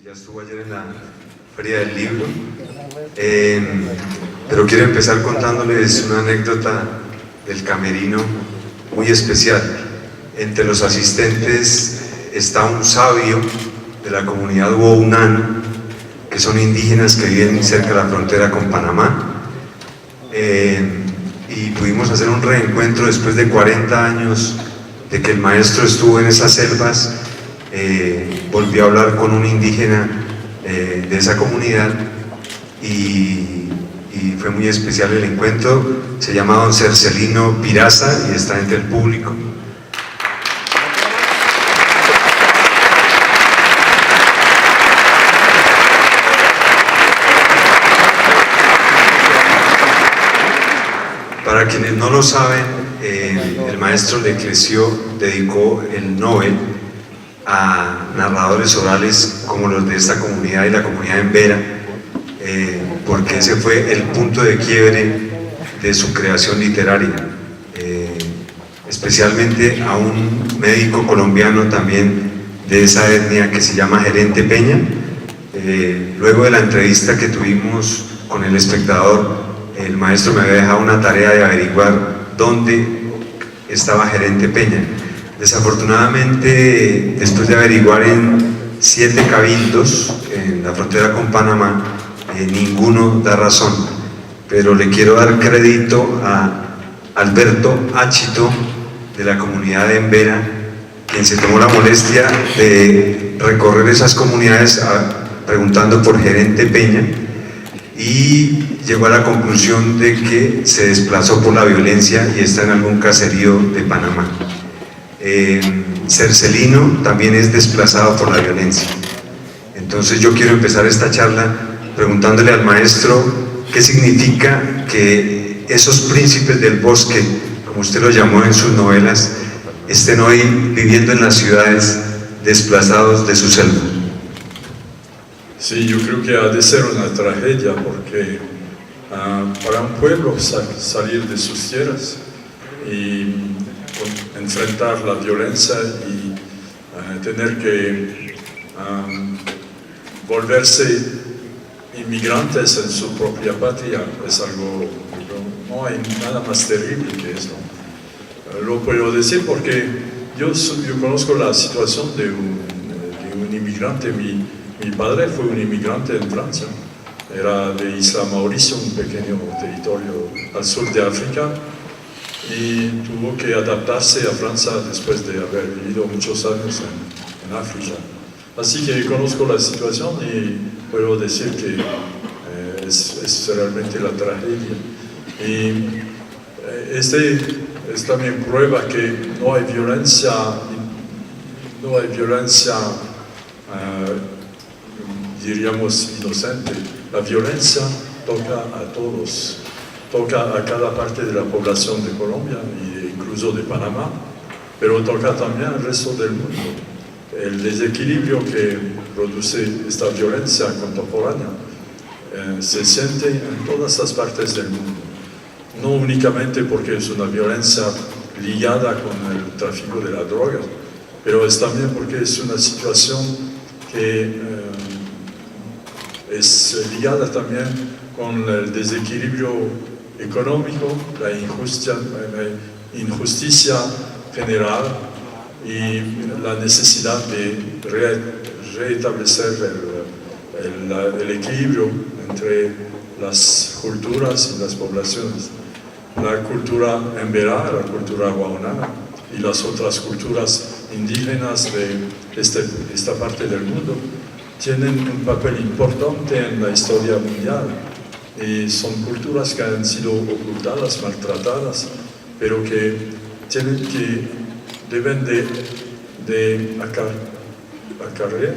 que ya estuvo ayer en la Feria del Libro, pero quiero empezar contándoles una anécdota del camerino muy especial. Entre los asistentes está un sabio de la comunidad Wounaan, que son indígenas que viven cerca de la frontera con Panamá, y pudimos hacer un reencuentro después de 40 años de que el maestro estuvo en esas selvas. Volvió a hablar con un indígena de esa comunidad y fue muy especial el encuentro. Se llama don Cercelino Piraza y está entre el público. Para quienes no lo saben, el maestro Leclésio dedicó el Nobel a narradores orales como los de esta comunidad y la comunidad embera, porque ese fue el punto de quiebre de su creación literaria, especialmente a un médico colombiano también de esa etnia que se llama Gerente Peña. Luego de la entrevista que tuvimos con El Espectador, el maestro me había dejado una tarea de averiguar dónde estaba Gerente Peña. Desafortunadamente, después de averiguar en 7 cabildos en la frontera con Panamá, ninguno da razón, pero le quiero dar crédito a Alberto Achito de la comunidad de Embera, quien se tomó la molestia de recorrer esas comunidades preguntando por Gerente Peña y llegó a la conclusión de que se desplazó por la violencia y está en algún caserío de Panamá. Cercelino también es desplazado por la violencia. Entonces yo quiero empezar esta charla preguntándole al maestro qué significa que esos príncipes del bosque, como usted lo llamó en sus novelas, estén hoy viviendo en las ciudades desplazados de su selva. Sí, yo creo que ha de ser una tragedia porque para un pueblo salir de sus tierras y enfrentar la violencia y tener que volverse inmigrantes en su propia patria es algo, no hay nada más terrible que eso. Lo puedo decir porque yo conozco la situación de un inmigrante. Mi padre fue un inmigrante en Francia, era de Isla Mauricio, un pequeño territorio al sur de África, y tuvo que adaptarse a Francia después de haber vivido muchos años en África. Así que conozco la situación y puedo decir que es realmente la tragedia. Y es también prueba que no hay violencia diríamos inocente. La violencia toca a todos, toca a cada parte de la población de Colombia e incluso de Panamá, pero toca también al resto del mundo. El desequilibrio que produce esta violencia contemporánea se siente en todas las partes del mundo, no únicamente porque es una violencia ligada con el tráfico de la droga, pero es también porque es una situación que es ligada también con el desequilibrio económico, la injusticia general y la necesidad de restablecer el equilibrio entre las culturas y las poblaciones. La cultura emberá, la cultura Wounaan y las otras culturas indígenas de esta parte del mundo tienen un papel importante en la historia mundial y son culturas que han sido ocultadas, maltratadas, pero que deben de acarrear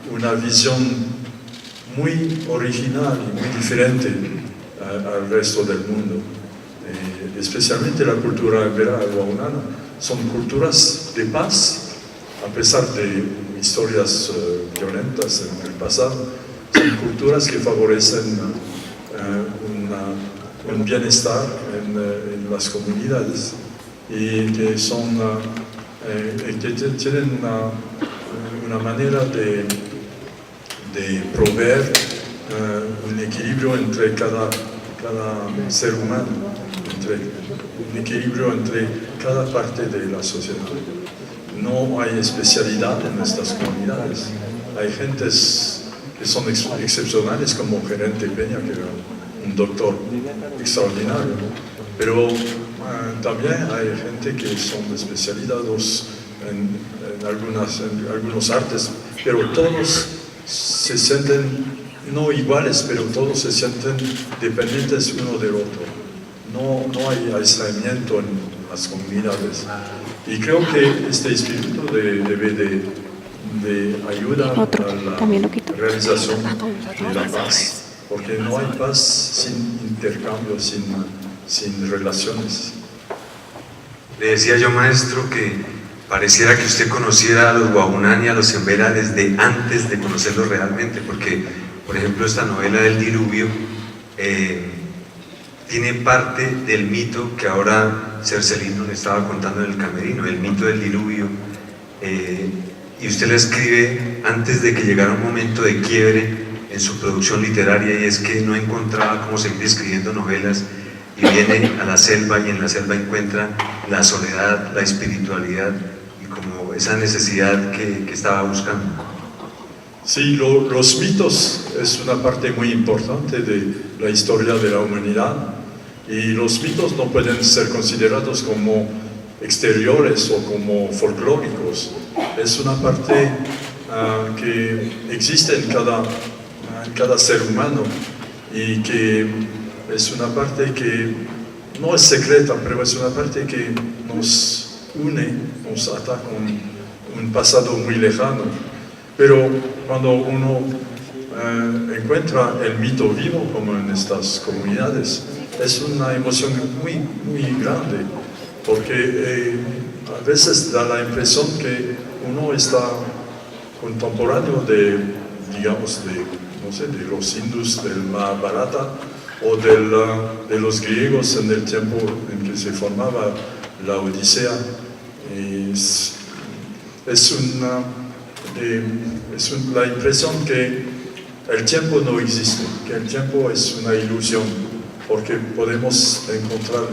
una visión muy original y muy diferente al resto del mundo. Especialmente la cultura emberá y Wounaan son culturas de paz, a pesar de historias violentas en el pasado. Son culturas que favorecen un bienestar en las comunidades y que tienen una manera de proveer un equilibrio entre cada ser humano, un equilibrio entre cada parte de la sociedad. No hay especialidad en estas comunidades. Hay gentes que son excepcionales, como Gerente Peña, que era un doctor extraordinario, pero también hay gente que son especializados en algunos artes, pero todos se sienten no iguales, pero todos se sienten dependientes uno del otro. No hay aislamiento en las comunidades. Y creo que este espíritu debe de ayuda a la realización de la paz, porque no hay paz sin intercambio, sin relaciones. Le decía yo, maestro, que pareciera que usted conociera a los Guajunani y a los Embera desde antes de conocerlos realmente, porque, por ejemplo, esta novela del diluvio tiene parte del mito que ahora Cercelino le estaba contando en el camerino, el mito del diluvio, y usted la escribe antes de que llegara un momento de quiebre en su producción literaria, y es que no encontraba cómo seguir escribiendo novelas, y viene a la selva, y en la selva encuentra la soledad, la espiritualidad, y como esa necesidad que estaba buscando. Sí, los mitos es una parte muy importante de la historia de la humanidad, y los mitos no pueden ser considerados como exteriores o como folclóricos. Es una parte que existe en cada ser humano, y que es una parte que no es secreta, pero es una parte que nos une, nos ata con un pasado muy lejano. Pero cuando uno encuentra el mito vivo, como en estas comunidades, es una emoción muy, muy grande, porque a veces da la impresión que uno está contemporáneo de los hindús del Mahabharata, o de los griegos en el tiempo en que se formaba la Odisea. La impresión que el tiempo no existe, que el tiempo es una ilusión, porque podemos encontrar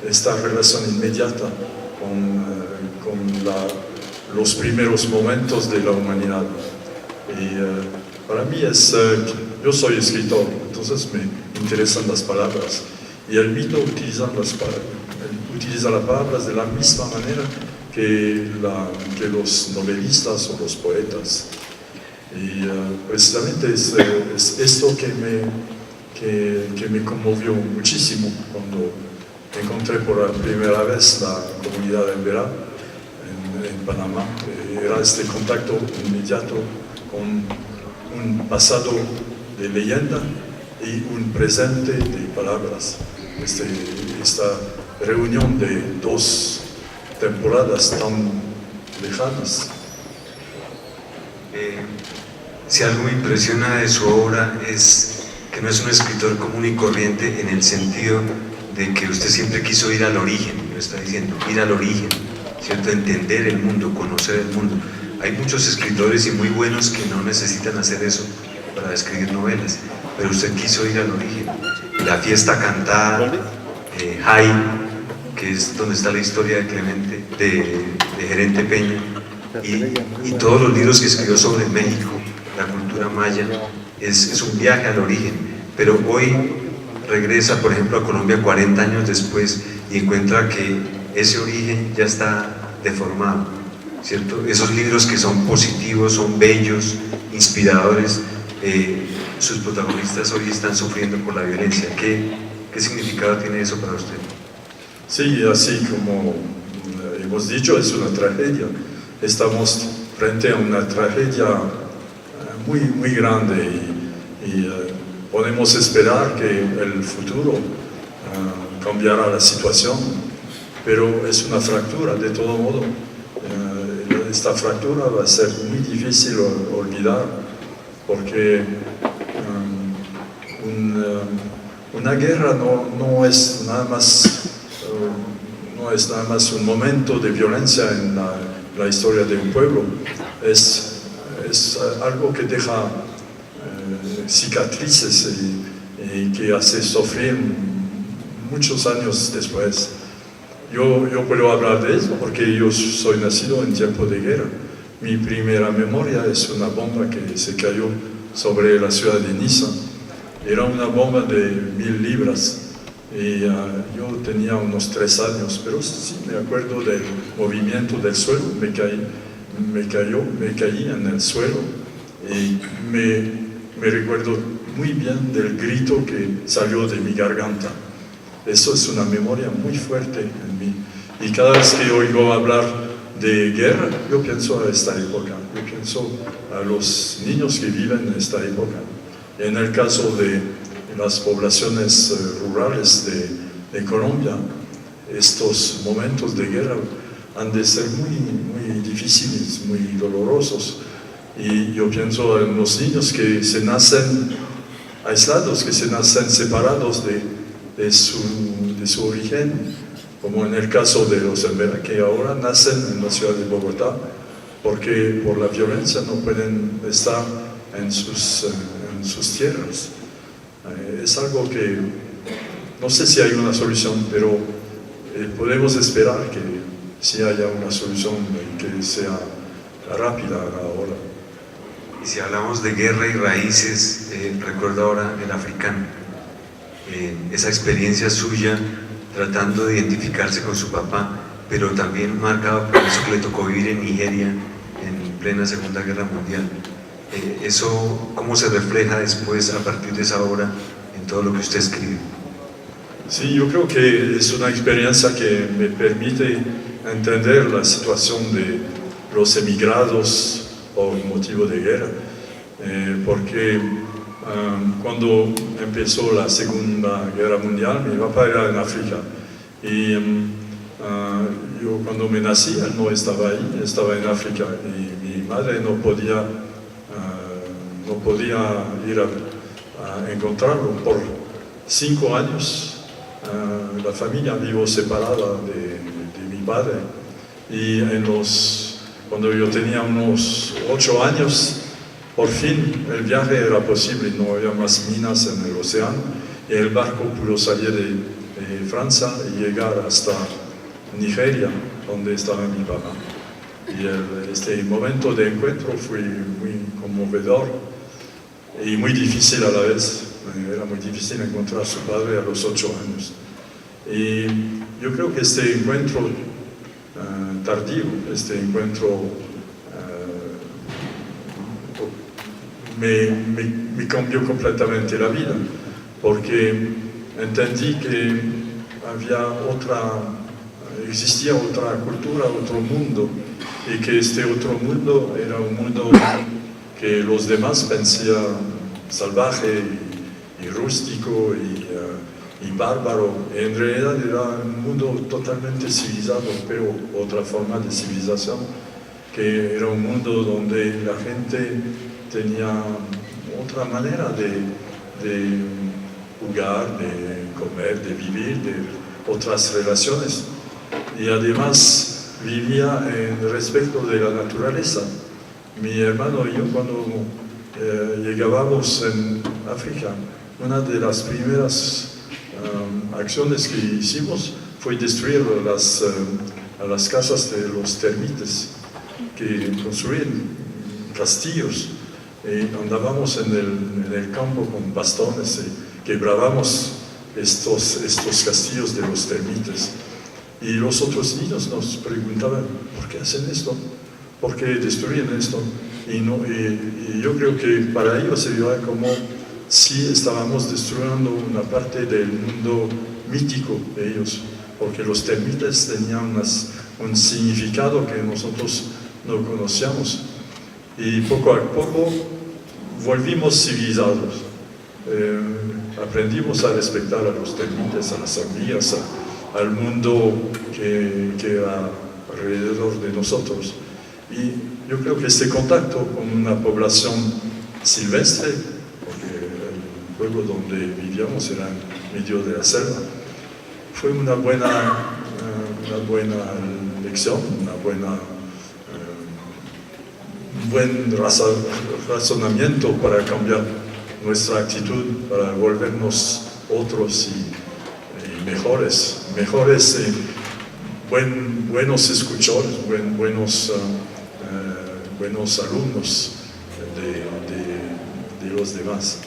esta relación inmediata con los primeros momentos de la humanidad. Y para mí yo soy escritor, entonces me interesan las palabras, y el mito utiliza las palabras de la misma manera que los novelistas o los poetas. Y precisamente es esto que me conmovió muchísimo cuando encontré por la primera vez la comunidad Embera en Panamá. Era este contacto inmediato con un pasado de leyenda y un presente de palabras. Esta reunión de dos temporadas tan lejanas. Si algo me impresiona de su obra es que no es un escritor común y corriente, en el sentido de que usted siempre quiso ir al origen, lo está diciendo, ir al origen, ¿cierto? Entender el mundo, conocer el mundo. Hay muchos escritores y muy buenos que no necesitan hacer eso para escribir novelas, pero usted quiso ir al origen. La fiesta cantada, Jai, que es donde está la historia de Clemente, de Gerente Peña, y todos los libros que escribió sobre México, la cultura maya, es un viaje al origen. Pero hoy regresa, por ejemplo, a Colombia 40 años después y encuentra que ese origen ya está deformado, ¿cierto? Esos libros que son positivos, son bellos, inspiradores, sus protagonistas hoy están sufriendo por la violencia. ¿Qué significado tiene eso para usted? Sí, así como hemos dicho, es una tragedia. Estamos frente a una tragedia muy, muy grande, y podemos esperar que el futuro cambiará la situación, pero es una fractura de todo modo. Esta fractura va a ser muy difícil olvidar, porque una guerra no es nada más un momento de violencia en la historia de un pueblo. Es algo que deja cicatrices y que hace sufrir muchos años después. Yo puedo hablar de eso porque yo soy nacido en tiempo de guerra. Mi primera memoria es una bomba que se cayó sobre la ciudad de Niza. Era una bomba de 1000 libras y yo tenía unos 3 años, pero sí me acuerdo del movimiento del suelo. Me caí en el suelo y me recuerdo muy bien del grito que salió de mi garganta. Eso es una memoria muy fuerte en mí. Y cada vez que oigo hablar de guerra, yo pienso a esta época, yo pienso a los niños que viven en esta época. En el caso de las poblaciones rurales de Colombia, estos momentos de guerra han de ser muy difíciles, muy dolorosos. Y yo pienso en los niños que se nacen aislados, que se nacen separados de su origen, como en el caso de los Embera, que ahora nacen en la ciudad de Bogotá, porque por la violencia no pueden estar en sus tierras. Es algo que no sé si hay una solución, pero podemos esperar que sí haya una solución y que sea rápida ahora. Y si hablamos de guerra y raíces, recuerdo ahora el africano, esa experiencia suya tratando de identificarse con su papá, pero también marcado por eso que le tocó vivir en Nigeria en plena Segunda Guerra Mundial. Eso, ¿cómo se refleja después, a partir de esa obra, en todo lo que usted escribe? Sí, yo creo que es una experiencia que me permite entender la situación de los emigrados por motivo de guerra, porque cuando empezó la Segunda Guerra Mundial, mi papá era en África y yo cuando me nací, él no estaba ahí, estaba en África y mi madre no podía ir a encontrarlo. Por 5 años la familia vivió separada de mi padre y cuando yo tenía unos 8 años, por fin el viaje era posible, no había más minas en el océano y el barco pudo salir de Francia y llegar hasta Nigeria, donde estaba mi papá. Y este momento de encuentro fue muy conmovedor y muy difícil a la vez. Era muy difícil encontrar a su padre a los 8 años. Y yo creo que este encuentro tardío, este encuentro me cambió completamente la vida, porque entendí que existía otra cultura, otro mundo, y que este otro mundo era un mundo que los demás pensaban salvaje y rústico y bárbaro. En realidad era un mundo totalmente civilizado, pero otra forma de civilización, que era un mundo donde la gente tenía otra manera de jugar, de comer, de vivir, de otras relaciones. Y además vivía en respeto de la naturaleza. Mi hermano y yo, cuando llegábamos en África, una de las primeras acciones que hicimos fue destruir las casas de los termites, que construían castillos. Andábamos en el campo con bastones y quebrábamos estos castillos de los termites. Y los otros niños nos preguntaban, ¿por qué hacen esto? ¿Por qué destruyen esto? Y yo creo que para ellos se veía como si estábamos destruyendo una parte del mundo mítico de ellos, porque los termites tenían un significado que nosotros no conocíamos. Y poco a poco volvimos civilizados. Aprendimos a respetar a los termites, a las hormigas, al mundo que era alrededor de nosotros. Y yo creo que este contacto con una población silvestre, porque el pueblo donde vivíamos era en medio de la selva, fue una buena lección, una buena un buen razonamiento para cambiar nuestra actitud, para volvernos otros y mejores buenos escuchadores, buenos alumnos de los demás.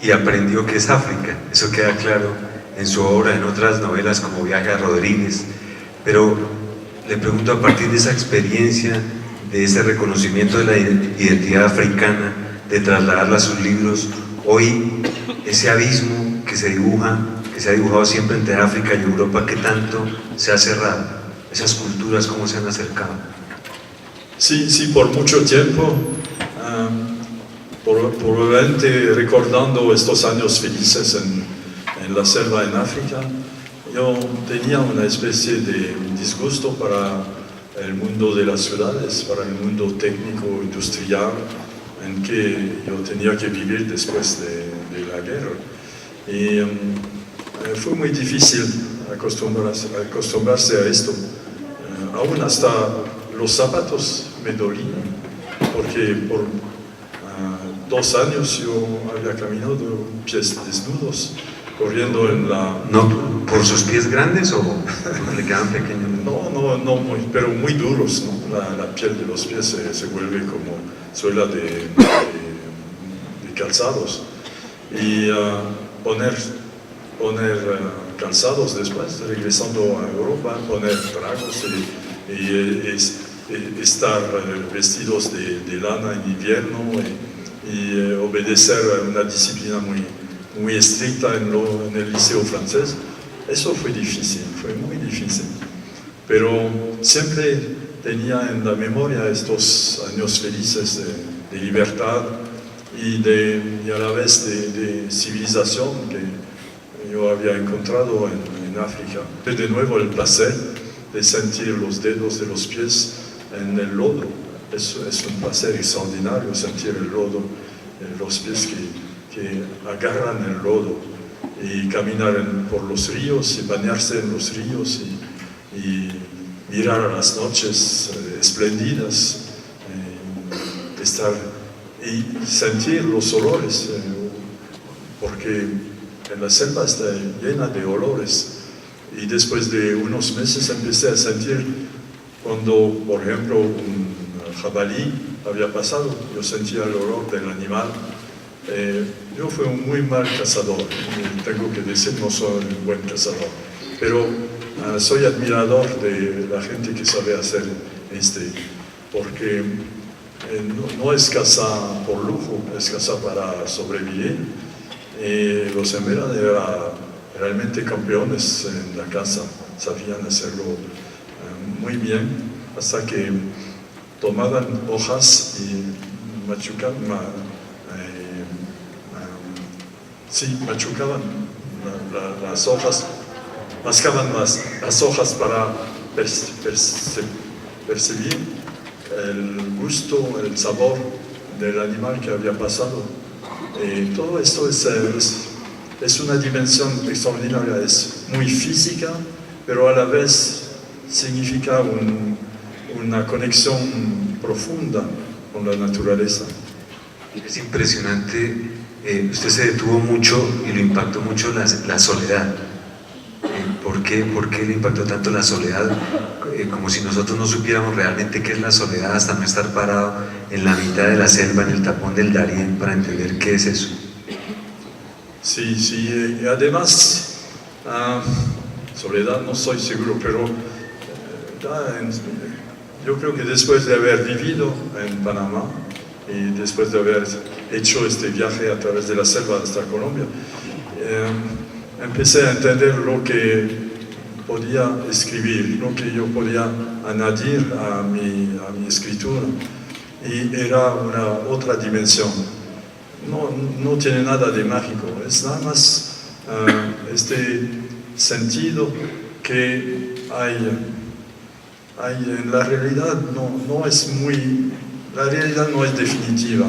Y aprendió que es África, eso queda claro en su obra, en otras novelas como Viaje a Rodríguez, pero le pregunto, a partir de esa experiencia, de ese reconocimiento de la identidad africana, de trasladarla a sus libros, hoy ese abismo que se ha dibujado siempre entre África y Europa, ¿qué tanto se ha cerrado? Esas culturas, ¿cómo se han acercado? Sí, por mucho tiempo, probablemente recordando estos años felices en la selva en África, yo tenía una especie de disgusto para el mundo de las ciudades, para el mundo técnico, industrial, en que yo tenía que vivir después de la guerra. Y fue muy difícil acostumbrarse a esto. Aún hasta los zapatos me dolían, porque por 2 años yo había caminado pies desnudos, corriendo en la... ¿No por sus pies grandes o le quedaban pequeños? No, pero muy duros, ¿no? La piel de los pies se vuelve como suela de calzados. Y poner calzados después, regresando a Europa, poner tragos y estar vestidos de lana en invierno y obedecer a una disciplina muy estricta en el liceo francés. Eso fue difícil, fue muy difícil. Pero siempre tenía en la memoria estos años felices de libertad y a la vez de civilización que yo había encontrado en África. De nuevo el placer de sentir los dedos de los pies en el lodo. Es un placer extraordinario sentir el lodo en los pies que agarran el lodo y caminar por los ríos y bañarse en los ríos y mirar a las noches espléndidas, y sentir los olores, porque en la selva está llena de olores. Y después de unos meses empecé a sentir cuando, por ejemplo, un jabalí había pasado, yo sentía el olor del animal. Yo fui un muy mal cazador, tengo que decir, no soy un buen cazador, pero soy admirador de la gente que sabe hacer porque no es cazar por lujo, es cazar para sobrevivir. Los emberas eran realmente campeones en la caza, sabían hacerlo muy bien, hasta que tomaban hojas y machucaban las hojas, mascaban las hojas para percibir el gusto, el sabor del animal que había pasado. Todo esto es una dimensión extraordinaria, es muy física, pero a la vez significa una conexión profunda con la naturaleza. Es impresionante, usted se detuvo mucho y lo impactó mucho la soledad. ¿Por qué le impactó tanto la soledad? Como si nosotros no supiéramos realmente qué es la soledad hasta no estar parado en la mitad de la selva, en el tapón del Darién, para entender qué es eso. Sí, y además, soledad no soy seguro, pero yo creo que después de haber vivido en Panamá y después de haber hecho este viaje a través de la selva hasta Colombia, empecé a entender lo que podía escribir, lo que yo podía añadir a mi escritura, y era otra dimensión. No tiene nada de mágico, es nada más este sentido que hay en la realidad. La realidad no es definitiva.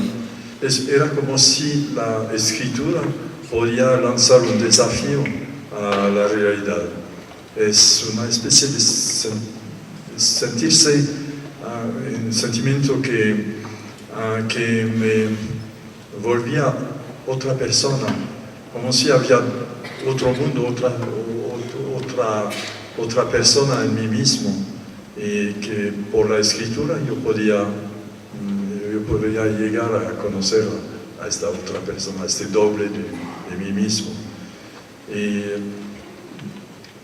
Era como si la escritura podía lanzar un desafío a la realidad. Es una especie de sentirse un sentimiento que me volvía otra persona, como si había otro mundo, otra persona en mí mismo, y que por la escritura yo podía llegar a conocer a esta otra persona, a este doble de mí mismo. Y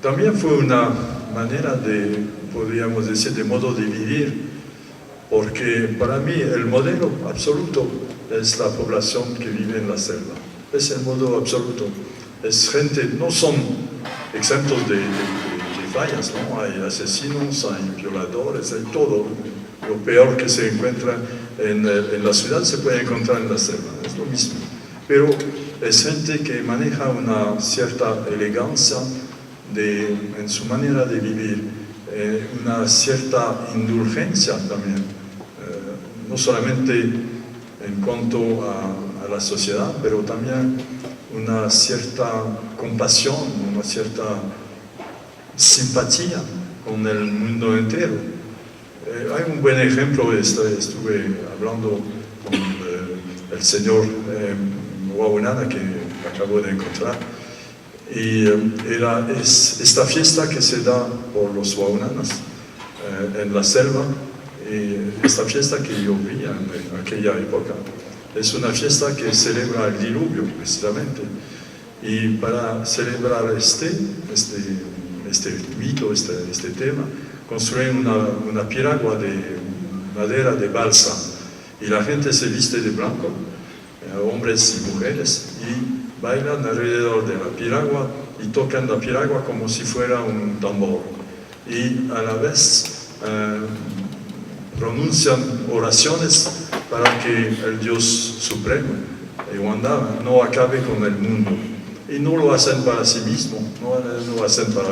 también fue una manera de, podríamos decir, de modo de vivir, porque para mí el modelo absoluto es la población que vive en la selva. Es el modo absoluto. Es gente, no son exentos de fallas, ¿no? Hay asesinos, hay violadores, hay todo. Lo peor que se encuentra en la ciudad se puede encontrar en la selva, es lo mismo. Pero es gente que maneja una cierta elegancia en su manera de vivir, una cierta indulgencia también, no solamente en cuanto a la sociedad, pero también una cierta compasión, una cierta simpatía con el mundo entero. Hay un buen ejemplo, estuve hablando con el señor Waunana que acabo de encontrar, y es esta fiesta que se da por los Waunanas en la selva, y esta fiesta que yo vi en aquella época. Es una fiesta que celebra el diluvio, precisamente, y para celebrar este mito, este tema, construyen una piragua de madera de balsa, y la gente se viste de blanco, hombres y mujeres, y bailan alrededor de la piragua y tocan la piragua como si fuera un tambor, y a la vez pronuncian oraciones para que el Dios Supremo, Wanda, no acabe con el mundo. Y no lo hacen para sí mismos, no lo hacen para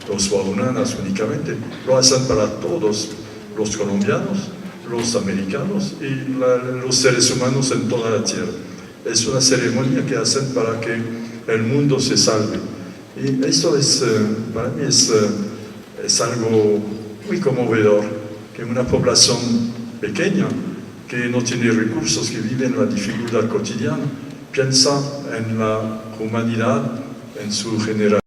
los Waunanas únicamente, lo hacen para todos los colombianos, los americanos y los seres humanos en toda la tierra. Es una ceremonia que hacen para que el mundo se salve. Y esto para mí es algo muy conmovedor, que una población pequeña, que no tiene recursos, que vive en la dificultad cotidiana, piensa en la humanidad, en su generación.